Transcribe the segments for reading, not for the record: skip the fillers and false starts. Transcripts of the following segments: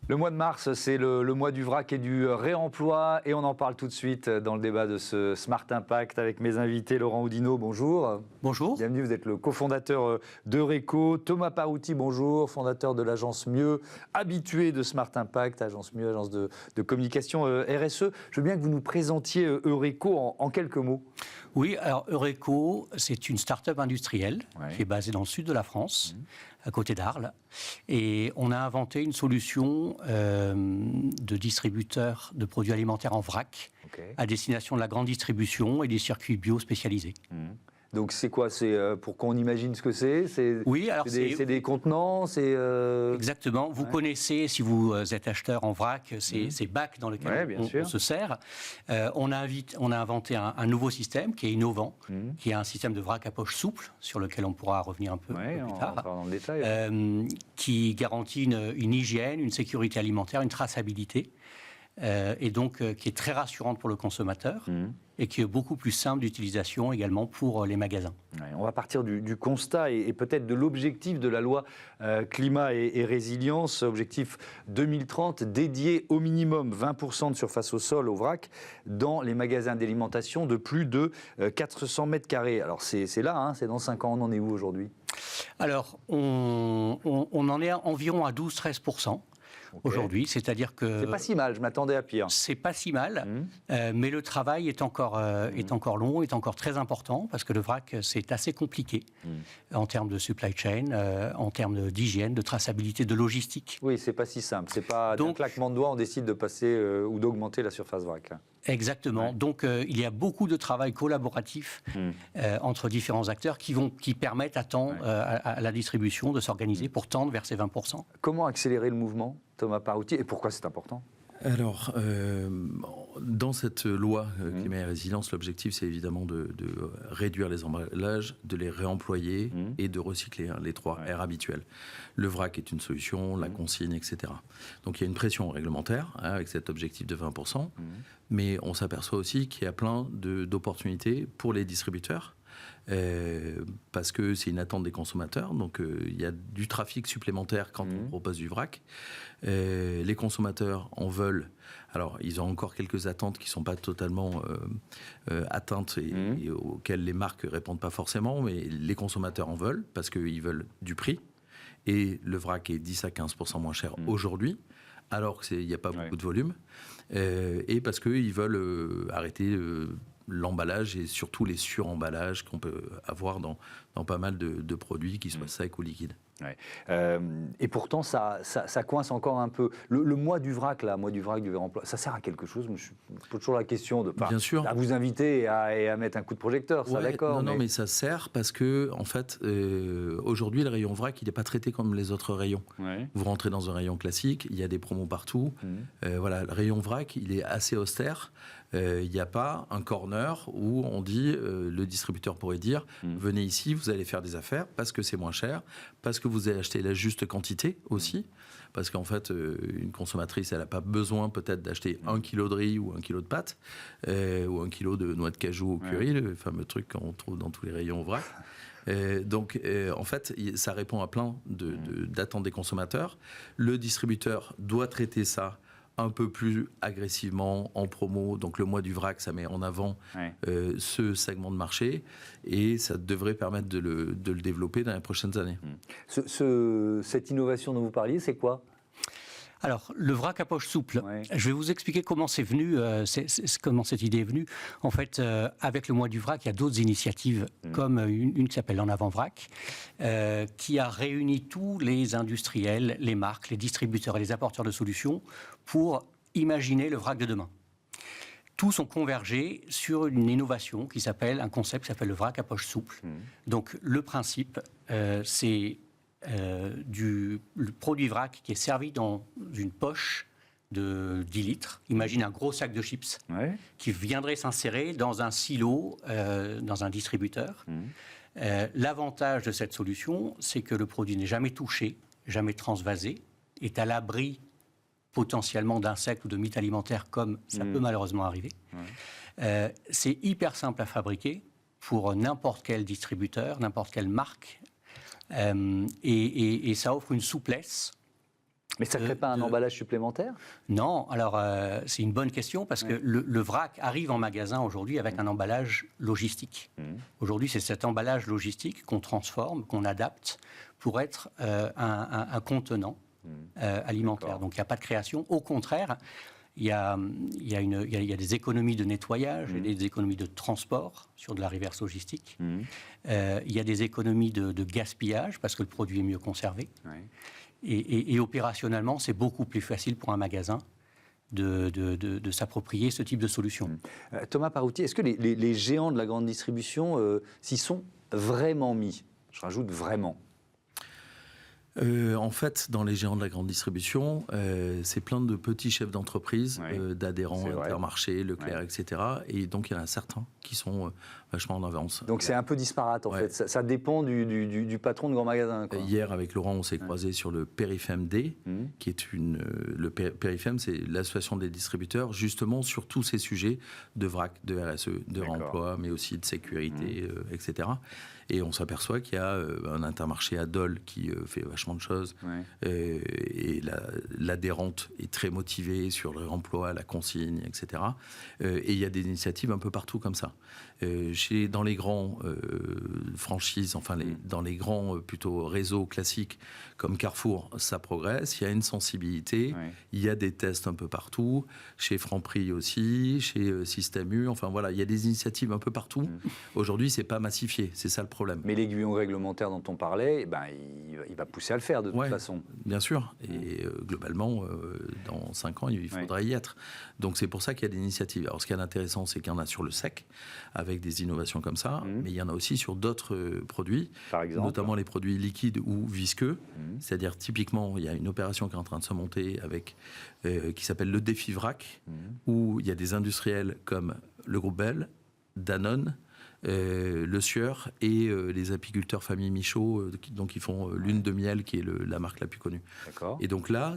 Le mois de mars, c'est le mois du vrac et du réemploi et on en parle tout de suite dans le débat de ce Smart Impact avec mes invités. Laurent Oudinot, bonjour. Bonjour. Bienvenue, vous êtes le cofondateur d'Eureco. Thomas Parouti, bonjour, fondateur de l'agence Mieux, habitué de Smart Impact, agence Mieux, agence de communication RSE. Je veux bien que vous nous présentiez Eureco en quelques mots. Oui, alors Eureco, c'est une start-up industrielle qui est basée dans le sud de la France, à côté d'Arles. Et on a inventé une solution de distributeur de produits alimentaires en vrac à destination de la grande distribution et des circuits bio spécialisés. Donc c'est quoi? C'est pour qu'on imagine ce que c'est? Oui, alors c'est des contenants, Exactement. Vous connaissez, si vous êtes acheteur en vrac, ces bacs dans lesquels on se sert. On a inventé un nouveau système qui est innovant, qui est un système de vrac à poche souple, sur lequel on pourra revenir un peu plus tard, dans le détail. qui garantit une hygiène, une sécurité alimentaire, une traçabilité, et donc qui est très rassurante pour le consommateur. Et qui est beaucoup plus simple d'utilisation également pour les magasins. On va partir du constat et peut-être de l'objectif de la loi climat et résilience, objectif 2030, dédié au minimum 20% de surface au sol, au vrac, dans les magasins d'alimentation de plus de 400 mètres carrés. Alors c'est là, c'est dans 5 ans, on en est où aujourd'hui? Alors on en est environ à 12-13%. Aujourd'hui, c'est-à-dire que... C'est pas si mal, je m'attendais à pire. C'est pas si mal, mais le travail est encore long, est encore très important, parce que le vrac, c'est assez compliqué en termes de supply chain, en termes d'hygiène, de traçabilité, de logistique. Oui, c'est pas si simple. C'est pas d'un claquement de doigts, on décide de passer ou d'augmenter la surface vrac. Exactement. Donc, il y a beaucoup de travail collaboratif entre différents acteurs qui permettent à la distribution de s'organiser pour tendre vers ces 20%. Comment accélérer le mouvement, Thomas Parouti, et pourquoi c'est important? Alors, dans cette loi climat et résilience, l'objectif, c'est évidemment de réduire les emballages, de les réemployer et de recycler les 3 R habituels. Le vrac est une solution, la consigne, etc. Donc, il y a une pression réglementaire avec cet objectif de 20%, mais on s'aperçoit aussi qu'il y a plein d'opportunités pour les distributeurs. Parce que c'est une attente des consommateurs, donc il y a du trafic supplémentaire quand on propose du vrac. Les consommateurs en veulent. Alors, ils ont encore quelques attentes qui ne sont pas totalement atteintes et auxquelles les marques ne répondent pas forcément, mais les consommateurs en veulent parce qu'ils veulent du prix. Et le vrac est 10 à 15% moins cher aujourd'hui, alors qu'il n'y a pas beaucoup de volume. Et parce qu'ils veulent arrêter l'emballage et surtout les suremballages qu'on peut avoir dans pas mal de produits, qu'ils soient secs ou liquides. Et pourtant, ça coince encore un peu. Le mois du vrac, du réemploi, ça sert à quelque chose? Je me pose toujours la question de pas à vous inviter et à mettre un coup de projecteur, ça d'accord. Non, mais ça sert parce que, en fait, aujourd'hui, le rayon vrac, il n'est pas traité comme les autres rayons. Vous rentrez dans un rayon classique, il y a des promos partout. Voilà, le rayon vrac, il est assez austère. Il n'y a pas un corner où on dit, le distributeur pourrait dire, venez ici, vous allez faire des affaires parce que c'est moins cher, parce que vous allez acheter la juste quantité aussi, parce qu'en fait, une consommatrice, elle n'a pas besoin peut-être d'acheter 1 kilo de riz ou 1 kilo de pâtes, ou 1 kilo de noix de cajou au curry, le fameux truc qu'on trouve dans tous les rayons vrac. Donc, en fait, ça répond à plein d'attentes des consommateurs. Le distributeur doit traiter ça un peu plus agressivement en promo. Donc le mois du vrac, ça met en avant ce segment de marché et ça devrait permettre de le développer dans les prochaines années. Cette innovation dont vous parliez, c'est quoi ? Alors, le vrac à poche souple, je vais vous expliquer comment c'est venu, comment cette idée est venue. En fait, avec le mois du vrac, il y a d'autres initiatives, comme une qui s'appelle En avant vrac, qui a réuni tous les industriels, les marques, les distributeurs et les apporteurs de solutions pour imaginer le vrac de demain. Tous ont convergé sur une innovation qui s'appelle, un concept qui s'appelle le vrac à poche souple. Donc, le principe, c'est le produit vrac qui est servi dans une poche de 10 litres. Imagine un gros sac de chips qui viendrait s'insérer dans un silo, dans un distributeur. L'avantage de cette solution, c'est que le produit n'est jamais touché, jamais transvasé, est à l'abri potentiellement d'insectes ou de mythes alimentaires comme ça peut malheureusement arriver. C'est hyper simple à fabriquer pour n'importe quel distributeur, n'importe quelle marque. Et ça offre une souplesse Mais ça ne crée pas un emballage supplémentaire? Non, alors c'est une bonne question parce que le vrac arrive en magasin aujourd'hui avec un emballage logistique. Aujourd'hui, c'est cet emballage logistique qu'on transforme, qu'on adapte pour être un contenant alimentaire. Donc il n'y a pas de création. Au contraire, il y a des économies de nettoyage et des économies de transport sur de la reverse logistique. Il y a des économies de gaspillage parce que le produit est mieux conservé. Et opérationnellement, c'est beaucoup plus facile pour un magasin de s'approprier ce type de solution. Thomas Parouti, est-ce que les géants de la grande distribution s'y sont vraiment mis? Je rajoute vraiment. En fait, dans les géants de la grande distribution, c'est plein de petits chefs d'entreprise, d'adhérents, Intermarché, Leclerc, etc. Et donc, il y en a certains qui sont vachement en avance. Donc, c'est un peu disparate, en fait. Ça dépend du patron de grand magasin, quoi. Hier, avec Laurent, on s'est croisé sur le Périfem D, qui est le Périfem, c'est l'association des distributeurs, justement sur tous ces sujets de vrac, de RSE, de réemploi, mais aussi de sécurité, etc. Et on s'aperçoit qu'il y a un Intermarché à Dole qui fait vachement de choses. Et l'adhérente est très motivée sur le réemploi, la consigne, etc. Et il y a des initiatives un peu partout comme ça. Dans les grands franchises, dans les grands plutôt réseaux classiques comme Carrefour, ça progresse. Il y a une sensibilité. Il y a des tests un peu partout. Chez Franprix aussi, chez Système U. Enfin voilà, il y a des initiatives un peu partout. Aujourd'hui, c'est pas massifié. C'est ça le problème. Mais l'aiguillon réglementaire dont on parlait, il va pousser à le faire de toute façon. Bien sûr. Et globalement, dans 5 ans, il faudra y être. Donc c'est pour ça qu'il y a des initiatives. Alors ce qui est intéressant, c'est qu'il y en a sur le sec, avec des innovations comme ça, mais il y en a aussi sur d'autres produits, par exemple, notamment les produits liquides ou visqueux. C'est-à-dire typiquement, il y a une opération qui est en train de se monter qui s'appelle le défi vrac, où il y a des industriels comme le groupe Bell, Danone, le Sieur et les apiculteurs famille Michaud, donc ils font Lune de Miel, qui est la marque la plus connue. Et donc là,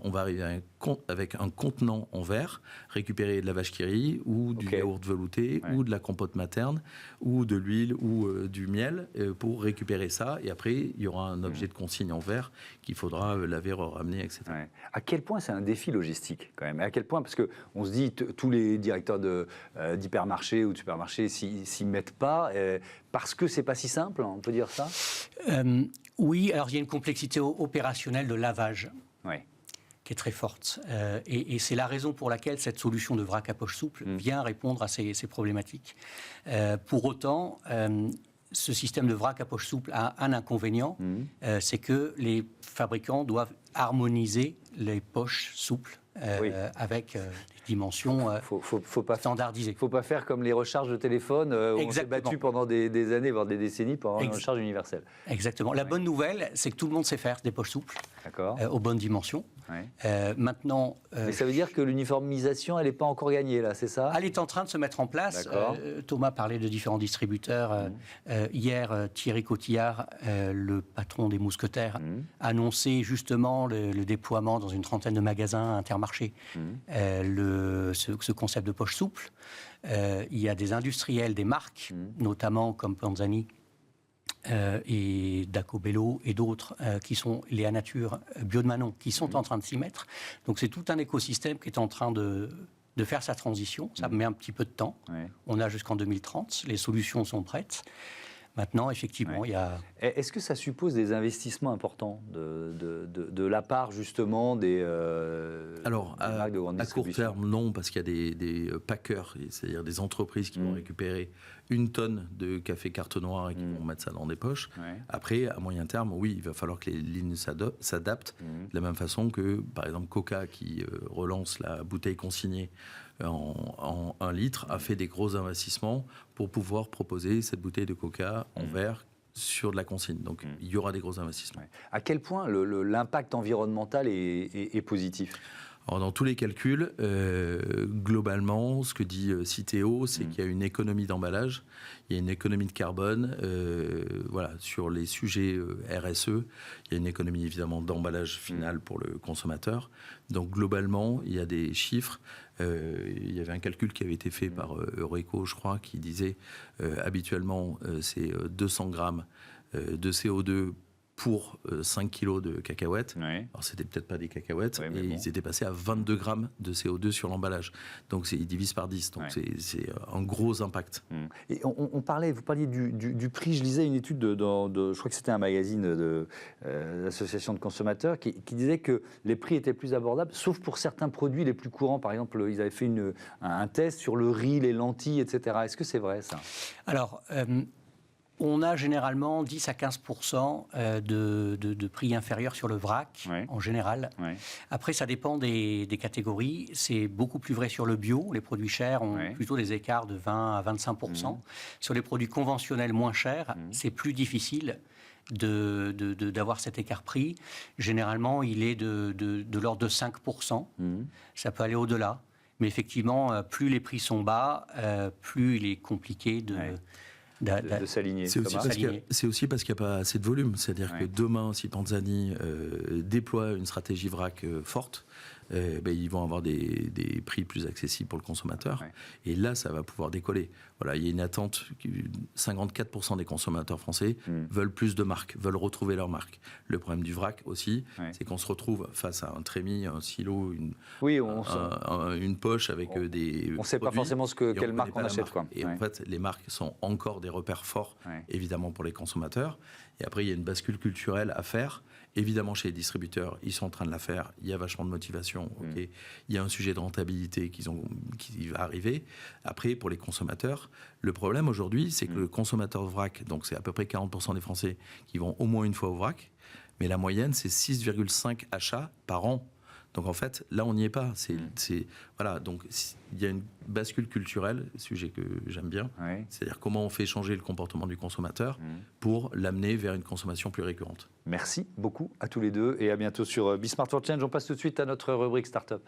on va arriver avec un contenant en verre, récupérer de la vache qui rit, ou du yaourt velouté, ou de la compote materne, ou de l'huile, ou du miel, pour récupérer ça. Et après, il y aura un objet de consigne en verre qu'il faudra laver, ramener, etc. À quel point c'est un défi logistique, quand même? À quel point, parce qu'on se dit, tous les directeurs d'hypermarchés ou de supermarchés s'y mettent pas, parce que c'est pas si simple, on peut dire ça? Oui, alors il y a une complexité opérationnelle de lavage qui est très forte. Et c'est la raison pour laquelle cette solution de vrac à poche souple vient répondre à ces problématiques. Pour autant, ce système de vrac à poche souple a un inconvénient, c'est que les fabricants doivent harmoniser les poches souples avec des dimensions standardisées. Il ne faut pas faire comme les recharges de téléphone où on s'est battu pendant des années, voire des décennies, pour avoir une recharge universelle. Exactement. La bonne nouvelle, c'est que tout le monde sait faire des poches souples aux bonnes dimensions. Maintenant, mais ça veut dire que l'uniformisation, elle n'est pas encore gagnée, là, c'est ça? Elle est en train de se mettre en place. Thomas parlait de différents distributeurs. Hier, Thierry Cotillard, le patron des Mousquetaires, annonçait justement le déploiement dans une trentaine de magasins Intermarché, ce concept de poche souple. Il y a des industriels, des marques, notamment comme Panzani, et Dacobello et d'autres qui sont Léa Nature, Bio de Manon, qui sont en train de s'y mettre. Donc c'est tout un écosystème qui est en train de faire sa transition. Ça met un petit peu de temps. On a jusqu'en 2030. Les solutions sont prêtes. Maintenant, effectivement, il y a... Est-ce que ça suppose des investissements importants de la part, justement, des marques de grande distribution? À court terme, non, parce qu'il y a des packers, c'est-à-dire des entreprises qui vont récupérer 1 tonne de café carte noire et qui vont mettre ça dans des poches. Après, à moyen terme, oui, il va falloir que les lignes s'adaptent, de la même façon que, par exemple, Coca, qui relance la bouteille consignée en 1 litre, a fait des gros investissements pour pouvoir proposer cette bouteille de Coca en verre sur de la consigne. Donc, il y aura des gros investissements. À quel point l'impact environnemental est positif? Alors, dans tous les calculs, globalement, ce que dit Citeo, c'est qu'il y a une économie d'emballage, il y a une économie de carbone. Sur les sujets RSE, il y a une économie évidemment d'emballage final pour le consommateur. Donc globalement, il y a des chiffres. Il y avait un calcul qui avait été fait par Eureco, je crois, qui disait habituellement c'est 200 grammes de CO2 pour 5 kilos de cacahuètes. Ouais. Alors, c'était peut-être pas des cacahuètes, Ouais, et bon. ils étaient passés à 22 grammes de CO2 sur l'emballage. Donc, ils divisent par 10. Donc, c'est un gros impact. Et vous parliez du prix. Je lisais une étude je crois que c'était un magazine de l'association de consommateurs qui disait que les prix étaient plus abordables, sauf pour certains produits les plus courants. Par exemple, ils avaient fait un test sur le riz, les lentilles, etc. Est-ce que c'est vrai, ça? Alors, on a généralement 10 à 15% de prix inférieurs sur le vrac, en général. Ouais. Après, ça dépend des catégories. C'est beaucoup plus vrai sur le bio. Les produits chers ont plutôt des écarts de 20 à 25%. Sur les produits conventionnels moins chers, c'est plus difficile d'avoir cet écart prix. Généralement, il est de l'ordre de 5%. Ça peut aller au-delà. Mais effectivement, plus les prix sont bas, plus il est compliqué de s'aligner. C'est aussi parce qu'il n'y a pas assez de volume. C'est-à-dire que demain, si Panzani déploie une stratégie vrac forte, ils vont avoir des prix plus accessibles pour le consommateur. Et là, ça va pouvoir décoller. Voilà, il y a une attente. 54% des consommateurs français veulent plus de marques, veulent retrouver leur marque. Le problème du vrac aussi, c'est qu'on se retrouve face à un trémie, un silo, une poche avec des on ne sait pas forcément quelle marque on achète. Et en fait, les marques sont encore des repères forts, évidemment, pour les consommateurs. Et après, il y a une bascule culturelle à faire. Évidemment, chez les distributeurs, ils sont en train de la faire. Il y a vachement de motivation. Il y a un sujet de rentabilité qui va arriver. Après, pour les consommateurs, le problème aujourd'hui, c'est que le consommateur de vrac, donc c'est à peu près 40% des Français qui vont au moins une fois au vrac, mais la moyenne, c'est 6,5 achats par an. Donc en fait, là, on n'y est pas. Voilà, donc il y a une bascule culturelle, sujet que j'aime bien. C'est-à-dire comment on fait changer le comportement du consommateur pour l'amener vers une consommation plus récurrente. Merci beaucoup à tous les deux et à bientôt sur Bismart for Change. On passe tout de suite à notre rubrique Startup.